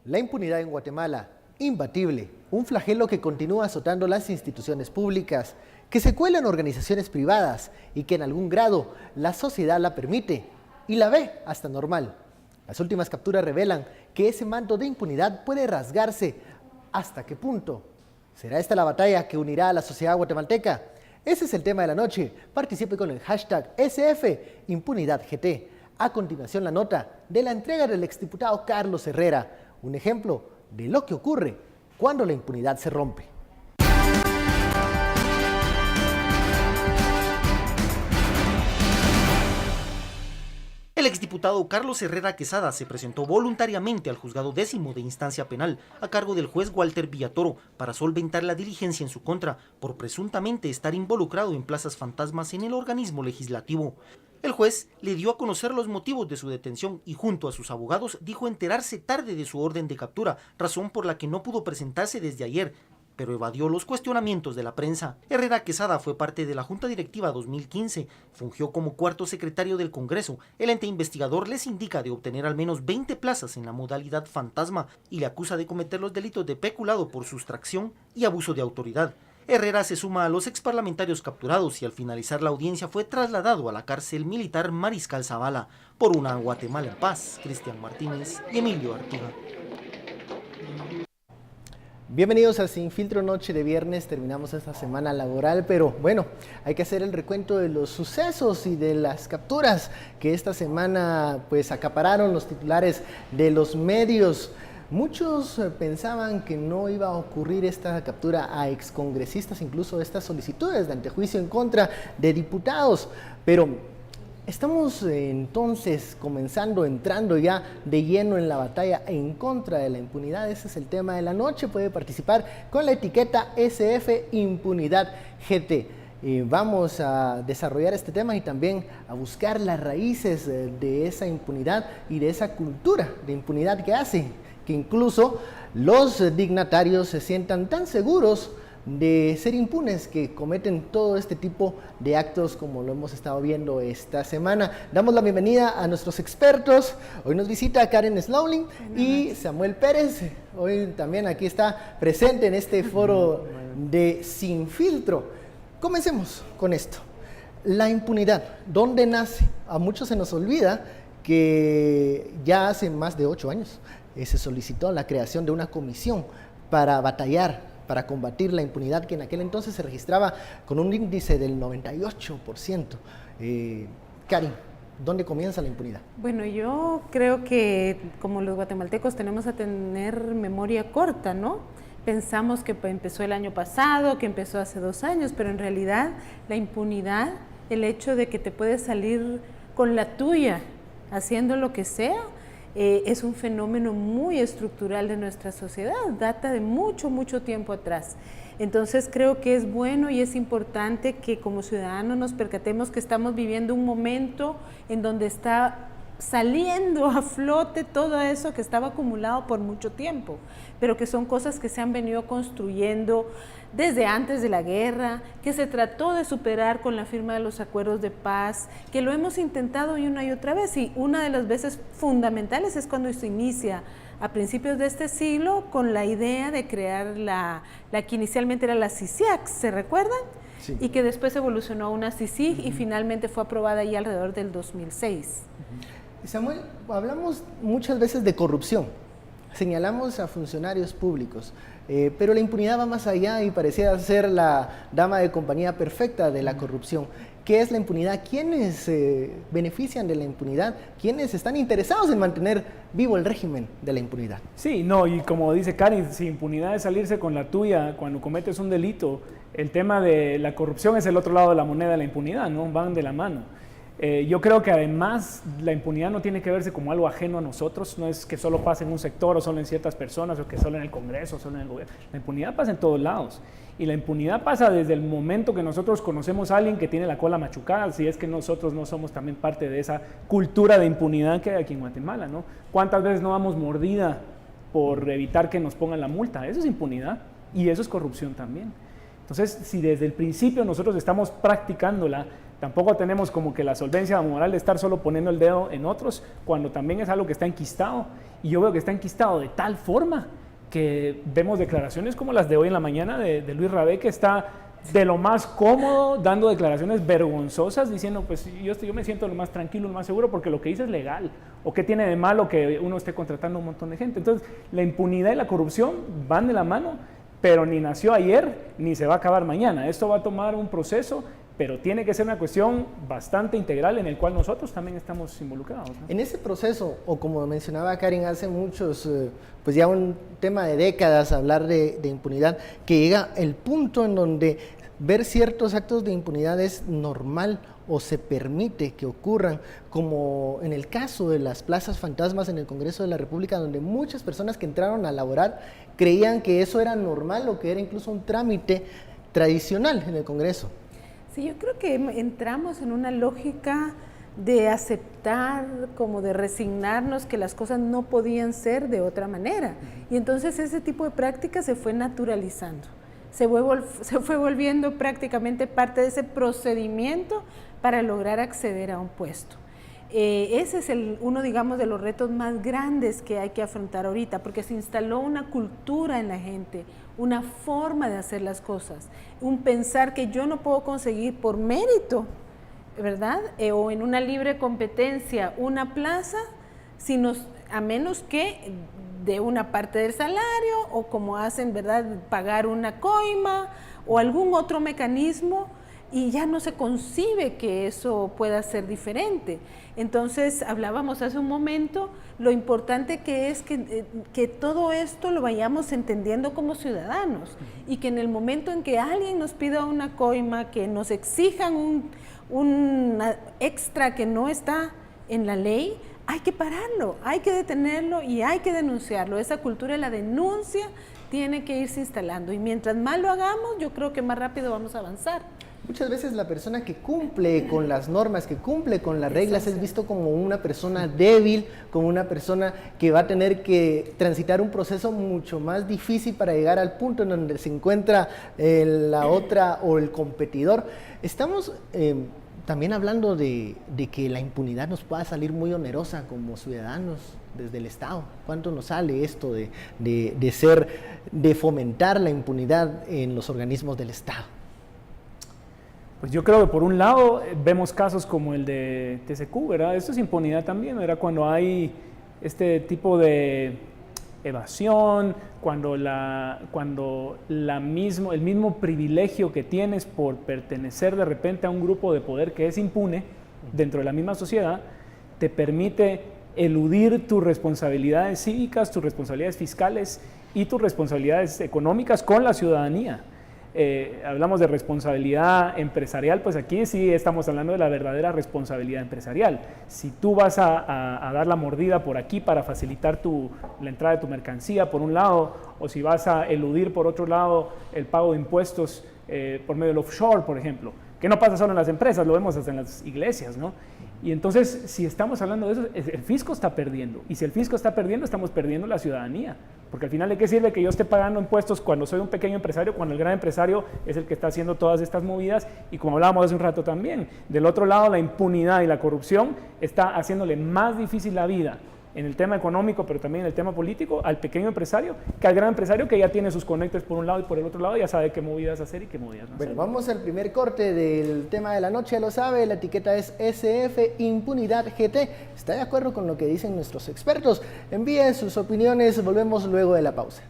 La impunidad en Guatemala, imbatible, un flagelo que continúa azotando las instituciones públicas, que se cuela en organizaciones privadas y que en algún grado la sociedad la permite y la ve hasta normal. Las últimas capturas revelan que ese manto de impunidad puede rasgarse. ¿Hasta qué punto? ¿Será esta la batalla que unirá a la sociedad guatemalteca? Ese es el tema de la noche. Participe con el hashtag #SFImpunidadGT. A continuación, la nota de la entrega del exdiputado Carlos Herrera, un ejemplo de lo que ocurre cuando la impunidad se rompe. El exdiputado Carlos Herrera Quesada se presentó voluntariamente al juzgado 10º de instancia penal a cargo del juez Walter Villatoro para solventar la diligencia en su contra por presuntamente estar involucrado en plazas fantasmas en el organismo legislativo. El juez le dio a conocer los motivos de su detención y junto a sus abogados dijo enterarse tarde de su orden de captura, razón por la que no pudo presentarse desde ayer, pero evadió los cuestionamientos de la prensa. Herrera Quesada fue parte de la Junta Directiva 2015, fungió como cuarto secretario del Congreso. El ente investigador les indica de obtener al menos 20 plazas en la modalidad fantasma y le acusa de cometer los delitos de peculado por sustracción y abuso de autoridad. Herrera se suma a los exparlamentarios capturados y al finalizar la audiencia fue trasladado a la cárcel militar Mariscal Zavala. Por una Guatemala en paz, Cristian Martínez y Emilio Artiga. Bienvenidos a Sin Filtro, noche de viernes. Terminamos esta semana laboral, pero bueno, hay que hacer el recuento de los sucesos y de las capturas que esta semana pues acapararon los titulares de los medios. Muchos pensaban que no iba a ocurrir esta captura a excongresistas, incluso estas solicitudes de antejuicio en contra de diputados, pero estamos entonces entrando ya de lleno en la batalla en contra de la impunidad. Ese es el tema de la noche. Puede participar con la etiqueta SFImpunidadGT. Vamos a desarrollar este tema y también a buscar las raíces de esa impunidad y de esa cultura de impunidad que hace que incluso los dignatarios se sientan tan seguros de ser impunes que cometen todo este tipo de actos como lo hemos estado viendo esta semana. Damos la bienvenida a nuestros expertos. Hoy nos visita Karen Slowling y Samuel Pérez. Hoy también aquí está presente en este foro de Sin Filtro. Comencemos con esto. La impunidad, ¿dónde nace? A muchos se nos olvida que ya hace más de 8 años se solicitó la creación de una comisión para batallar, para combatir la impunidad que en aquel entonces se registraba con un índice del 98%. Karin, ¿dónde comienza la impunidad? Bueno, yo creo que como los guatemaltecos tenemos a tener memoria corta, ¿no? Pensamos que empezó el año pasado, que empezó hace 2 años, pero en realidad la impunidad, el hecho de que te puedes salir con la tuya haciendo lo que sea, es un fenómeno muy estructural de nuestra sociedad, data de mucho tiempo atrás. Entonces creo que es bueno y es importante que como ciudadanos nos percatemos que estamos viviendo un momento en donde está saliendo a flote todo eso que estaba acumulado por mucho tiempo, pero que son cosas que se han venido construyendo desde antes de la guerra, que se trató de superar con la firma de los acuerdos de paz, que lo hemos intentado una y otra vez, y una de las veces fundamentales es cuando se inicia a principios de este siglo con la idea de crear la que inicialmente era la CICIAC, ¿se recuerdan? Sí. Y que después evolucionó a una CICIG y finalmente fue aprobada ya alrededor del 2006. Samuel, hablamos muchas veces de corrupción, señalamos a funcionarios públicos, pero la impunidad va más allá y parecía ser la dama de compañía perfecta de la corrupción. ¿Qué es la impunidad? ¿Quiénes se benefician de la impunidad? ¿Quiénes están interesados en mantener vivo el régimen de la impunidad? Sí, no, y como dice Karin, si impunidad es salirse con la tuya cuando cometes un delito, el tema de la corrupción es el otro lado de la moneda de la impunidad, ¿no? Van de la mano. Yo creo que además la impunidad no tiene que verse como algo ajeno a nosotros, no es que solo pase en un sector o solo en ciertas personas o que solo en el Congreso o solo en el gobierno. La impunidad pasa en todos lados y la impunidad pasa desde el momento que nosotros conocemos a alguien que tiene la cola machucada, si es que nosotros no somos también parte de esa cultura de impunidad que hay aquí en Guatemala, ¿no? ¿Cuántas veces no damos mordida por evitar que nos pongan la multa? Eso es impunidad y eso es corrupción también. Entonces, si desde el principio nosotros estamos practicándola, Tampoco tenemos como que la solvencia moral de estar solo poniendo el dedo en otros, cuando también es algo que está enquistado. Y yo veo que está enquistado de tal forma que vemos declaraciones como las de hoy en la mañana de Luis Rabé, que está de lo más cómodo, dando declaraciones vergonzosas, diciendo, pues yo me siento lo más tranquilo, lo más seguro, porque lo que dice es legal. ¿O qué tiene de malo que uno esté contratando a un montón de gente? Entonces, la impunidad y la corrupción van de la mano, pero ni nació ayer, ni se va a acabar mañana. Esto va a tomar un proceso, pero tiene que ser una cuestión bastante integral en el cual nosotros también estamos involucrados, ¿no? En ese proceso, o como mencionaba Karin hace muchos, pues ya un tema de décadas, hablar de impunidad, que llega el punto en donde ver ciertos actos de impunidad es normal o se permite que ocurran, como en el caso de las plazas fantasmas en el Congreso de la República, donde muchas personas que entraron a laborar creían que eso era normal o que era incluso un trámite tradicional en el Congreso. Sí, yo creo que entramos en una lógica de aceptar, como de resignarnos que las cosas no podían ser de otra manera. Y entonces ese tipo de práctica se fue naturalizando, se fue volviendo prácticamente parte de ese procedimiento para lograr acceder a un puesto. Ese es uno, digamos, de los retos más grandes que hay que afrontar ahorita, porque se instaló una cultura en la gente, una forma de hacer las cosas, un pensar que yo no puedo conseguir por mérito, ¿verdad? O en una libre competencia una plaza, a menos que de una parte del salario, o como hacen, ¿verdad?, pagar una coima o algún otro mecanismo, y ya no se concibe que eso pueda ser diferente. Entonces, hablábamos hace un momento lo importante que es que todo esto lo vayamos entendiendo como ciudadanos, y que en el momento en que alguien nos pida una coima, que nos exijan un extra que no está en la ley, hay que pararlo, hay que detenerlo y hay que denunciarlo. Esa cultura de la denuncia tiene que irse instalando, y mientras más lo hagamos, yo creo que más rápido vamos a avanzar. Muchas veces la persona que cumple con las normas, que cumple con las reglas, es visto como una persona débil, como una persona que va a tener que transitar un proceso mucho más difícil para llegar al punto en donde se encuentra la otra o el competidor. Estamos también hablando de que la impunidad nos pueda salir muy onerosa como ciudadanos desde el Estado. ¿Cuánto nos sale esto de fomentar la impunidad en los organismos del Estado? Pues yo creo que por un lado vemos casos como el de TCQ, ¿verdad? Esto es impunidad también, ¿verdad? Cuando hay este tipo de evasión, cuando el mismo privilegio que tienes por pertenecer de repente a un grupo de poder que es impune dentro de la misma sociedad, te permite eludir tus responsabilidades cívicas, tus responsabilidades fiscales y tus responsabilidades económicas con la ciudadanía. Hablamos de responsabilidad empresarial, pues aquí sí estamos hablando de la verdadera responsabilidad empresarial. Si tú vas a dar la mordida por aquí para facilitar la entrada de tu mercancía por un lado, o si vas a eludir por otro lado el pago de impuestos por medio del offshore, por ejemplo, que no pasa solo en las empresas, lo vemos hasta en las iglesias, ¿no? Y entonces, si estamos hablando de eso, el fisco está perdiendo. Y si el fisco está perdiendo, estamos perdiendo la ciudadanía. Porque al final, ¿de qué sirve que yo esté pagando impuestos cuando soy un pequeño empresario, cuando el gran empresario es el que está haciendo todas estas movidas? Y como hablábamos hace un rato también, del otro lado, la impunidad y la corrupción está haciéndole más difícil la vida en el tema económico, pero también en el tema político, al pequeño empresario, que al gran empresario, que ya tiene sus conectes por un lado y por el otro lado, ya sabe qué movidas hacer y qué movidas no hacer. Bueno, vamos al primer corte del tema de la noche, ya lo sabe, la etiqueta es SF Impunidad GT. ¿Está de acuerdo con lo que dicen nuestros expertos? Envíen sus opiniones, volvemos luego de la pausa.